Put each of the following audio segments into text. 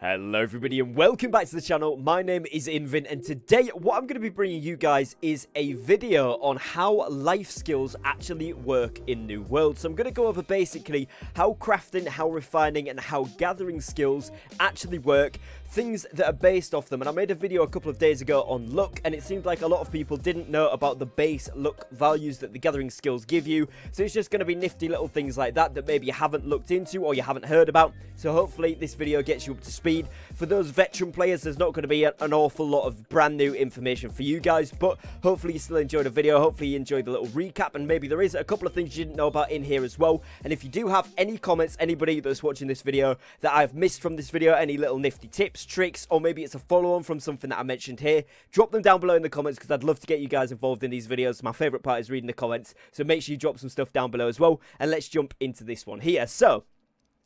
Hello everybody and welcome back to the channel. My name is Invin and today what I'm going to be bringing you guys is a video on how life skills actually work in New World. So I'm going to go over basically how crafting, how refining and how gathering skills actually work, things that are based off them. And I made a video a couple of days ago on luck and it seemed like a lot of people didn't know about the base luck values that the gathering skills give you. So it's just going to be nifty little things like that that maybe you haven't looked into or you haven't heard about. So hopefully this video gets you up to speed. For those veteran players, there's not going to be an awful lot of brand new information for you guys, but hopefully you still enjoyed the video. Hopefully you enjoyed the little recap, and maybe there is a couple of things you didn't know about in here as well. And if you do have any comments, anybody that's watching this video that I've missed from this video, any little nifty tips, tricks, or maybe it's a follow-on from something that I mentioned here, drop them down below in the comments because I'd love to get you guys involved in these videos. My favorite part is reading the comments, so make sure you drop some stuff down below as well, and let's jump into this one here. So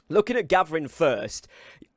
looking at gathering first,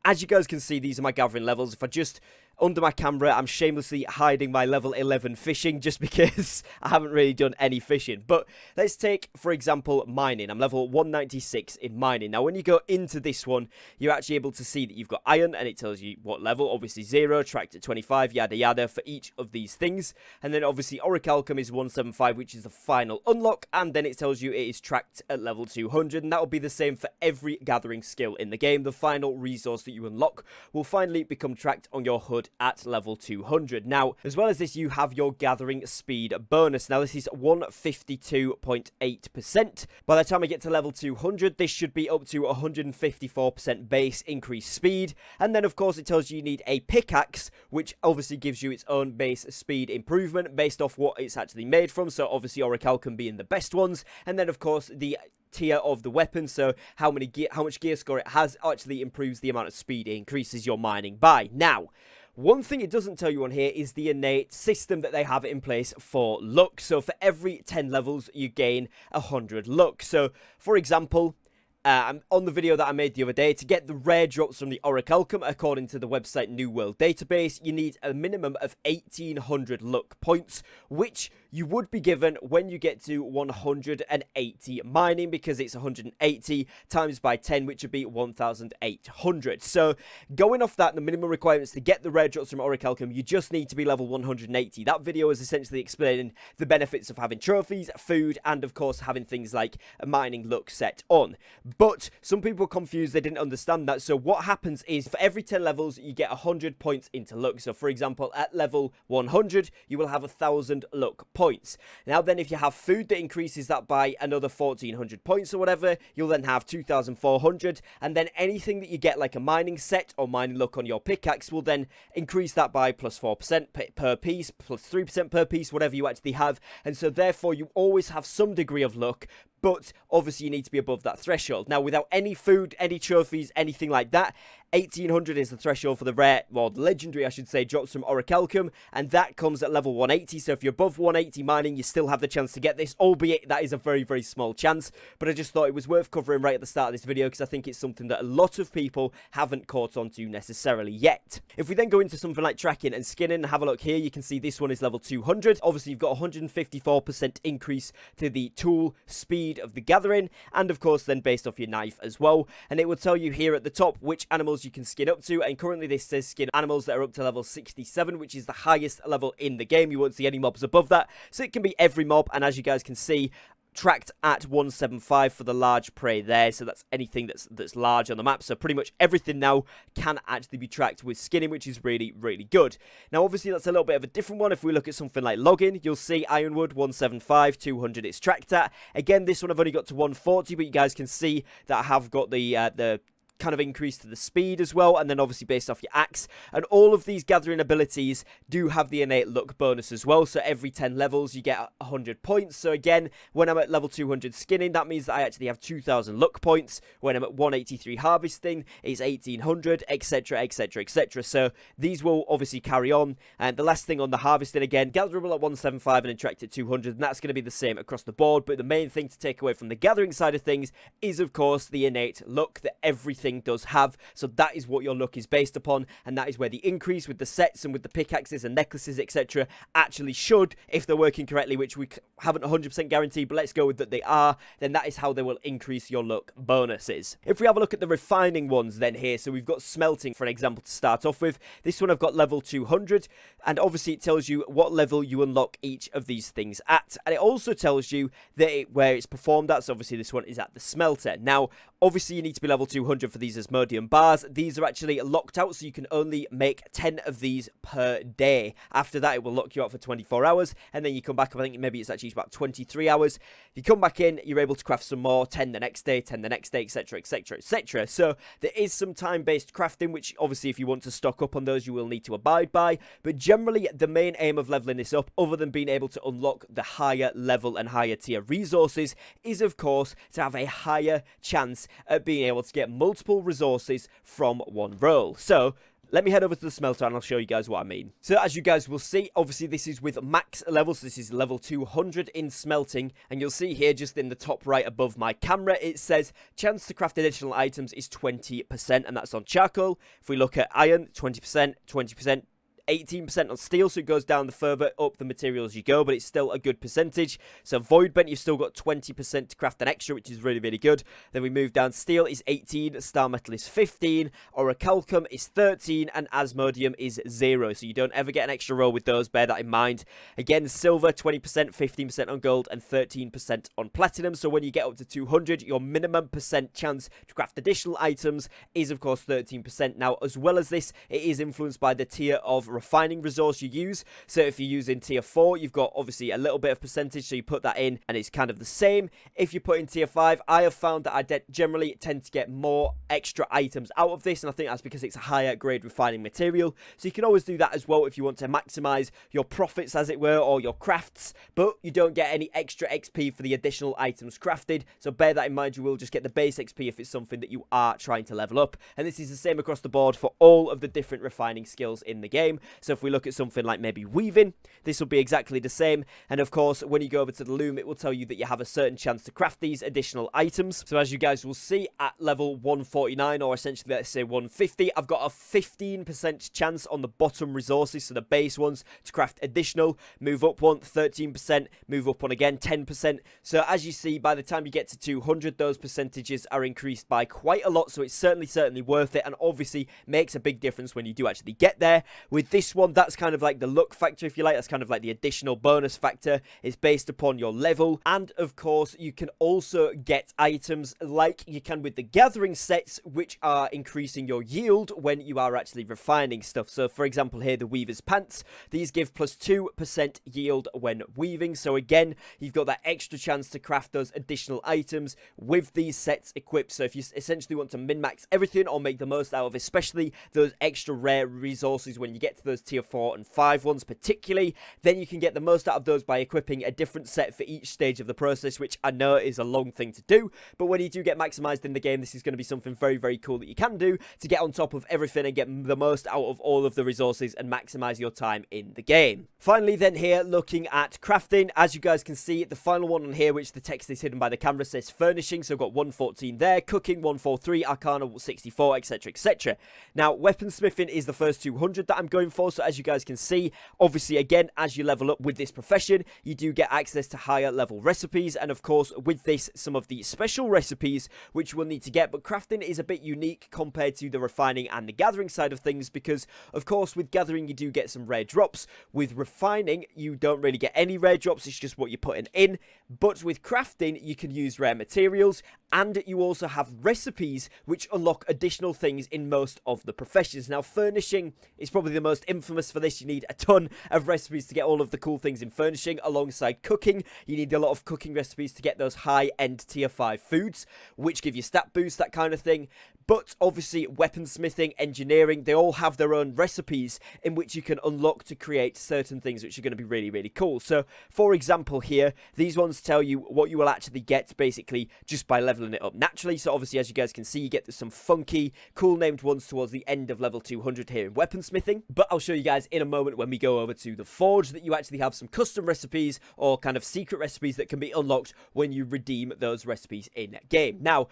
as you guys can see, these are my gathering levels. If I just, under my camera, I'm shamelessly hiding my level 11 fishing just because I haven't really done any fishing. But let's take, for example, mining. I'm level 196 in mining. Now, when you go into this one, you're actually able to see that you've got iron, and it tells you what level. Obviously, 0, tracked at 25, yada yada, for each of these things. And then, obviously, orichalcum is 175, which is the final unlock. And then it tells you it is tracked at level 200. And that will be the same for every gathering skill in the game. The final resource that you unlock will finally become tracked on your HUD at level 200. Now, as well as this, you have your gathering speed bonus. Now, this is 152.8%. By the time I get to level 200, this should be up to 154% base increased speed. And then, of course, it tells you need a pickaxe, which obviously gives you its own base speed improvement based off what it's actually made from. So, obviously, orichalcum being the best ones. And then, of course, the tier of the weapon, so how much gear score it has actually improves the amount of speed it increases your mining by. Now, one thing it doesn't tell you on here is the innate system that they have in place for luck. So for every 10 levels, you gain 100 luck. So, for example, on the video that I made the other day, to get the rare drops from the orichalcum, according to the website New World Database, you need a minimum of 1800 luck points, which you would be given when you get to 180 mining, because it's 180 times by 10, which would be 1800. So going off that, the minimum requirements to get the rare drops from orichalcum, you just need to be level 180. That video is essentially explaining the benefits of having trophies, food, and of course having things like a mining luck set on. But some people are confused, they didn't understand that. So what happens is, for every 10 levels, you get 100 points into luck. So for example, at level 100, you will have 1000 luck points. Now then, if you have food that increases that by another 1400 points or whatever, you'll then have 2400. And then anything that you get, like a mining set or mining luck on your pickaxe, will then increase that by plus 4% per piece, plus 3% per piece, whatever you actually have. And so therefore, you always have some degree of luck, but obviously you need to be above that threshold. Now, without any food, any trophies, anything like that, 1800 is the threshold for the rare, well, legendary, I should say, drops from orichalcum, and that comes at level 180. So if you're above 180 mining, you still have the chance to get this, albeit that is a very, very small chance. But I just thought it was worth covering right at the start of this video because I think it's something that a lot of people haven't caught on to necessarily yet. If we then go into something like tracking and skinning and have a look here, you can see this one is level 200. Obviously, you've got 154% increase to the tool speed of the gathering, and of course then based off your knife as well. And it will tell you here at the top which animals you can skin up to, and currently this says skin animals that are up to level 67, which is the highest level in the game. You won't see any mobs above that, so it can be every mob. And as you guys can see, tracked at 175 for the large prey there, so that's anything that's large on the map. So pretty much everything now can actually be tracked with skinning, which is really, really good. Now obviously that's a little bit of a different one. If we look at something like logging, you'll see ironwood 175, 200 it's tracked at. Again, this one I've only got to 140, but you guys can see that I have got the kind of increase to the speed as well, and then obviously based off your axe. And all of these gathering abilities do have the innate luck bonus as well. So every 10 levels you get 100 points. So again, when I'm at level 200 skinning, that means that I actually have 2000 luck points. When I'm at 183 harvesting, it's 1800, etc, etc, etc. So these will obviously carry on. And the last thing on the harvesting, again, gatherable at 175 and then tracked at 200, and that's going to be the same across the board. But the main thing to take away from the gathering side of things is, of course, the innate luck that everything everything does have. So that is what your luck is based upon, and that is where the increase with the sets and with the pickaxes and necklaces, etc., actually should, if they're working correctly, which we haven't 100% guaranteed, but let's go with that they are, then that is how they will increase your luck bonuses. If we have a look at the refining ones then here, so we've got smelting for an example to start off with. This one I've got level 200, and obviously it tells you what level you unlock each of these things at, and it also tells you that where it's performed at. So obviously this one is at the smelter. Now obviously you need to be level 200 for these Asmodean bars. These are actually locked out, so you can only make 10 of these per day. After that it will lock you out for 24 hours, and then you come back, I think maybe it's actually about 23 hours. You come back in, you're able to craft some more, 10 the next day, 10 the next day, etc, etc, etc. So there is some time-based crafting, which obviously if you want to stock up on those you will need to abide by, but generally the main aim of leveling this up, other than being able to unlock the higher level and higher tier resources, is of course to have a higher chance at being able to get multiple resources from one roll. So let me head over to the smelter and I'll show you guys what I mean. So as you guys will see, obviously this is with max levels. This is level 200 in smelting, and you'll see here just in the top right above my camera, it says chance to craft additional items is 20%, and that's on charcoal. If we look at iron, 20%, 20%, 18% on steel, so it goes down the further up the materials you go, but it's still a good percentage. So void bent, you've still got 20% to craft an extra, which is really, really good. Then we move down, steel is 18, star metal is 15, orichalcum is 13, and asmodium is 0, so you don't ever get an extra roll with those, bear that in mind. Again, silver, 20%, 15% on gold, and 13% on platinum. So when you get up to 200, your minimum percent chance to craft additional items is of course 13%. Now, as well as this, it is influenced by the tier of refining resource you use. So if you're using tier 4, you've got obviously a little bit of percentage, so you put that in and it's kind of the same. If you put in tier 5, I have found that I generally tend to get more extra items out of this, and I think that's because it's a higher grade refining material. So you can always do that as well if you want to maximize your profits, as it were, or your crafts, but you don't get any extra XP for the additional items crafted. So bear that in mind, you will just get the base XP if it's something that you are trying to level up, and this is the same across the board for all of the different refining skills in the game. So if we look at something like maybe weaving, this will be exactly the same. And of course, when you go over to the loom, it will tell you that you have a certain chance to craft these additional items. So as you guys will see, at level 149, or essentially let's say 150, I've got a 15% chance on the bottom resources, so the base ones, to craft additional. Move up one, 13%, move up one again, 10%. So as you see, by the time you get to 200, those percentages are increased by quite a lot. So it's certainly worth it, and obviously makes a big difference when you do actually get there. With this one, that's kind of like the luck factor, if you like. That's kind of like the additional bonus factor. It's based upon your level, and of course you can also get items like you can with the gathering sets, which are increasing your yield when you are actually refining stuff. So for example here, the weaver's pants, these give plus 2% yield when weaving. So again, you've got that extra chance to craft those additional items with these sets equipped. So if you essentially want to min-max everything or make the most out of especially those extra rare resources when you get to those tier 4 and 5 ones particularly, then you can get the most out of those by equipping a different set for each stage of the process, which I know is a long thing to do, but when you do get maximized in the game, this is going to be something very, very cool that you can do to get on top of everything and get the most out of all of the resources and maximize your time in the game. Finally then here, looking at crafting, as you guys can see, the final one on here, which the text is hidden by the camera, says furnishing. So I've got 114 there, cooking 143, arcana 64, etc, etc. Now weaponsmithing is the first 200 that I'm going for. So as you guys can see, obviously again, as you level up with this profession, you do get access to higher level recipes, and of course with this, some of the special recipes which you will need to get. But crafting is a bit unique compared to the refining and the gathering side of things, because of course with gathering you do get some rare drops. With refining you don't really get any rare drops, it's just what you're putting in. But with crafting you can use rare materials, and you also have recipes which unlock additional things in most of the professions. Now furnishing is probably the most infamous for this. You need a ton of recipes to get all of the cool things in furnishing. Alongside cooking, you need a lot of cooking recipes to get those high-end tier 5 foods, which give you stat boosts, that kind of thing. But obviously weaponsmithing, engineering, they all have their own recipes in which you can unlock to create certain things which are going to be really, really cool. So for example here, these ones tell you what you will actually get basically just by leveling it up naturally. So obviously as you guys can see, you get some funky, cool named ones towards the end of level 200 here in weaponsmithing. But I'll show you guys in a moment when we go over to the forge that you actually have some custom recipes or kind of secret recipes that can be unlocked when you redeem those recipes in game. Now,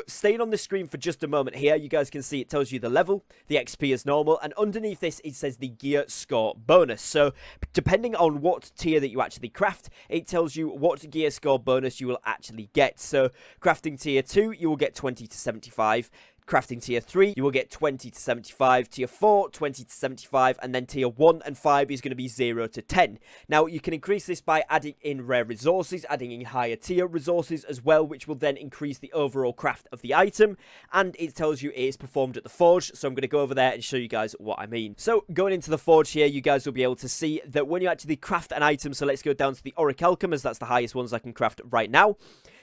staying on the screen for just a moment, moment here, you guys can see it tells you the level, the XP is normal, and underneath this it says the gear score bonus. So depending on what tier that you actually craft, it tells you what gear score bonus you will actually get. So crafting tier 2, you will get 20 to 75. Crafting tier 3, you will get 20 to 75, tier 4, 20 to 75, and then tier 1 and 5 is going to be 0 to 10. Now, you can increase this by adding in rare resources, adding in higher tier resources as well, which will then increase the overall craft of the item, and it tells you it is performed at the forge, so I'm going to go over there and show you guys what I mean. So, going into the forge here, you guys will be able to see that when you actually craft an item, so let's go down to the orichalcum, as that's the highest ones I can craft right now.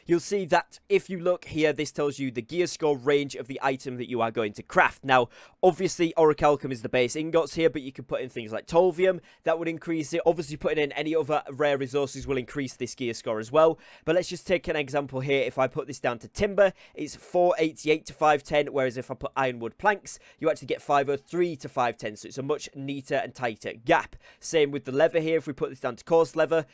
You'll see that if you look here, this tells you the gear score range of the item that you are going to craft. Now, obviously, orichalcum is the base ingots here, but you can put in things like tolvium. That would increase it. Obviously, putting in any other rare resources will increase this gear score as well. But let's just take an example here. If I put this down to timber, it's 488 to 510, whereas if I put ironwood planks, you actually get 503 to 510. So it's a much neater and tighter gap. Same with the leather here. If we put this down to coarse leather,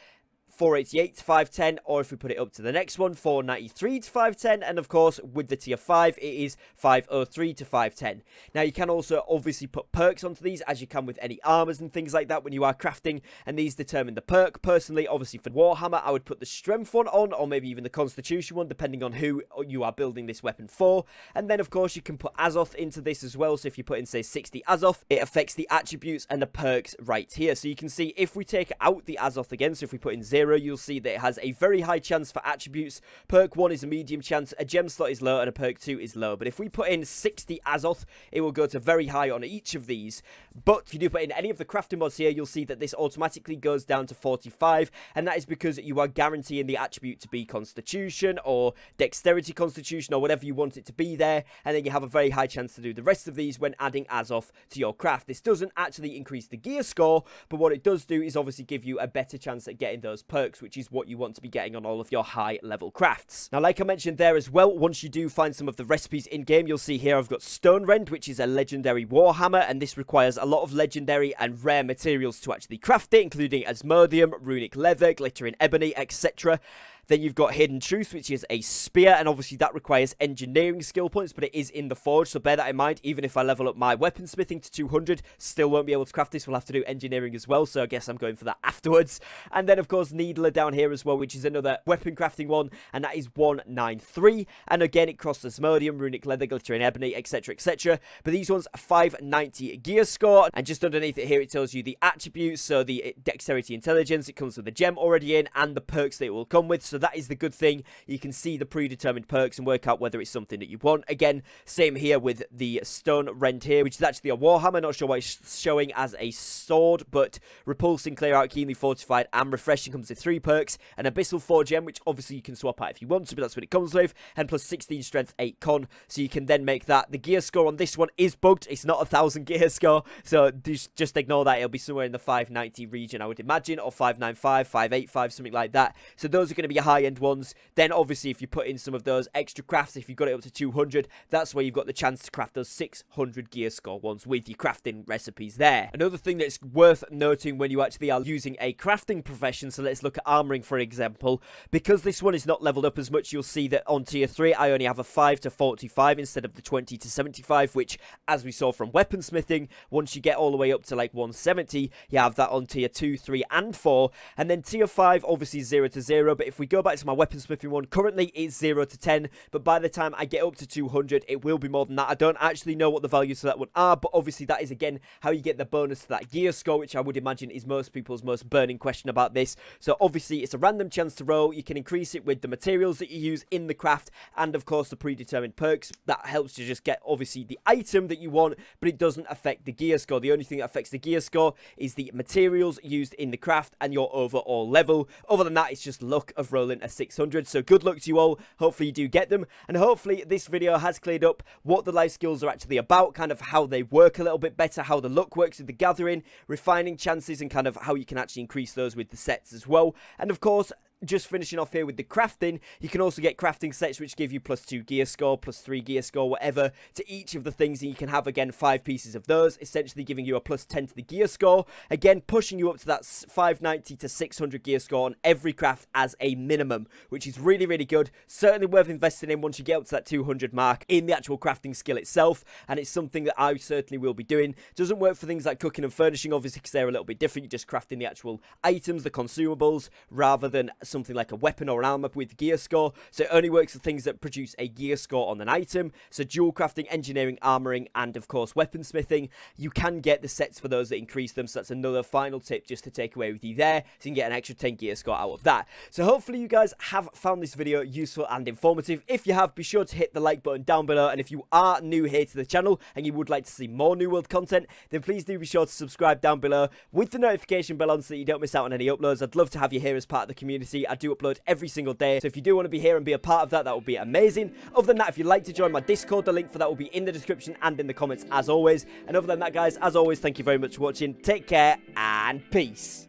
488 to 510, or if we put it up to the next one, 493 to 510, and of course with the tier 5 it is 503 to 510. Now you can also obviously put perks onto these, as you can with any armors and things like that when you are crafting, and these determine the perk. Personally, obviously for Warhammer, I would put the strength one on, or maybe even the constitution one, depending on who you are building this weapon for. And then of course you can put Azoth into this as well, so if you put in say 60 Azoth, it affects the attributes and the perks right here. So you can see if we take out the Azoth again, so if we put in 0, you'll see that it has a very high chance for attributes. Perk 1 is a medium chance, a gem slot is low, and a perk 2 is low. But if we put in 60 Azoth, it will go to very high on each of these. But if you do put in any of the crafting mods here, you'll see that this automatically goes down to 45, and that is because you are guaranteeing the attribute to be constitution or dexterity constitution or whatever you want it to be there, and then you have a very high chance to do the rest of these when adding Azoth to your craft. This doesn't actually increase the gear score, but what it does do is obviously give you a better chance at getting those perks, which is what you want to be getting on all of your high level crafts. Now, like I mentioned there as well, once you do find some of the recipes in game, you'll see here I've got Stone Rend, which is a legendary warhammer, and this requires a lot of legendary and rare materials to actually craft it, including asmodium, runic leather, glittering ebony, etc. Then you've got Hidden Truth, which is a spear, and obviously that requires engineering skill points, but it is in the forge, so bear that in mind. Even if I level up my weaponsmithing to 200, still won't be able to craft this. We'll have to do engineering as well, so I guess I'm going for that afterwards. And then, of course, Needler down here as well, which is another weapon crafting one, and that is 193. And again, it crosses asmodium, runic leather, glittering ebony, etc., etc. But these ones are 590 gear score, and just underneath it here, it tells you the attributes, so the dexterity intelligence, it comes with the gem already in, and the perks that it will come with. So that is the good thing. You can see the predetermined perks and work out whether it's something that you want. Again, same here with the Stone Rend here, which is actually a warhammer. Not sure why it's showing as a sword, but repulsing, clear out, keenly fortified, and refreshing comes with 3 perks. An abyssal 4 gem, which obviously you can swap out if you want to, but that's what it comes with, and plus 16 strength, 8 con. So you can then make that. The gear score on this one is bugged. It's not 1,000 gear score, so just ignore that. It'll be somewhere in the 590 region, I would imagine, or 595, 585, something like that. So those are going to be your high-end ones. Then obviously if you put in some of those extra crafts, if you've got it up to 200, that's where you've got the chance to craft those 600 gear score ones with your crafting recipes there. Another thing that's worth noting when you actually are using a crafting profession, so let's look at armoring for example, because this one is not leveled up as much, you'll see that on tier 3 I only have a 5 to 45 instead of the 20 to 75, which as we saw from weaponsmithing, once you get all the way up to like 170, you have that on tier 2, 3 and 4, and then tier 5 obviously 0 to 0, but if we go back to my weaponsmithing one, currently it's 0 to 10, but by the time I get up to 200 it will be more than that. I don't actually know what the values for that one are, but obviously that is again how you get the bonus to that gear score, which I would imagine is most people's most burning question about this. So obviously it's a random chance to roll. You can increase it with the materials that you use in the craft, and of course the predetermined perks. That helps to just get obviously the item that you want, but it doesn't affect the gear score. The only thing that affects the gear score is the materials used in the craft and your overall level. Other than that, it's just luck of rolling a 600. So good luck to you all. Hopefully you do get them, and hopefully this video has cleared up what the life skills are actually about, kind of how they work a little bit better, how the luck works with the gathering, refining chances, and kind of how you can actually increase those with the sets as well. And of course, just finishing off here with the crafting, you can also get crafting sets which give you +2 gear score, +3 gear score, whatever, to each of the things, and you can have, again, 5 pieces of those, essentially giving you a +10 to the gear score, again, pushing you up to that 590 to 600 gear score on every craft as a minimum, which is really, really good. Certainly worth investing in once you get up to that 200 mark in the actual crafting skill itself, and it's something that I certainly will be doing. Doesn't work for things like cooking and furnishing, obviously, because they're a little bit different. You're just crafting the actual items, the consumables, rather than something like a weapon or an armor with gear score. So it only works for things that produce a gear score on an item. So dual crafting, engineering, armoring, and of course weaponsmithing. You can get the sets for those that increase them. So that's another final tip just to take away with you there. So you can get an extra 10 gear score out of that. So hopefully you guys have found this video useful and informative. If you have, be sure to hit the like button down below. And if you are new here to the channel and you would like to see more New World content, then please do be sure to subscribe down below with the notification bell on so that you don't miss out on any uploads. I'd love to have you here as part of the community. I do upload every single day, so if you do want to be here and be a part of that, that would be amazing. Other than that, if you'd like to join my Discord, the link for that will be in the description and in the comments as always. And other than that, guys, as always, thank you very much for watching. Take care and peace.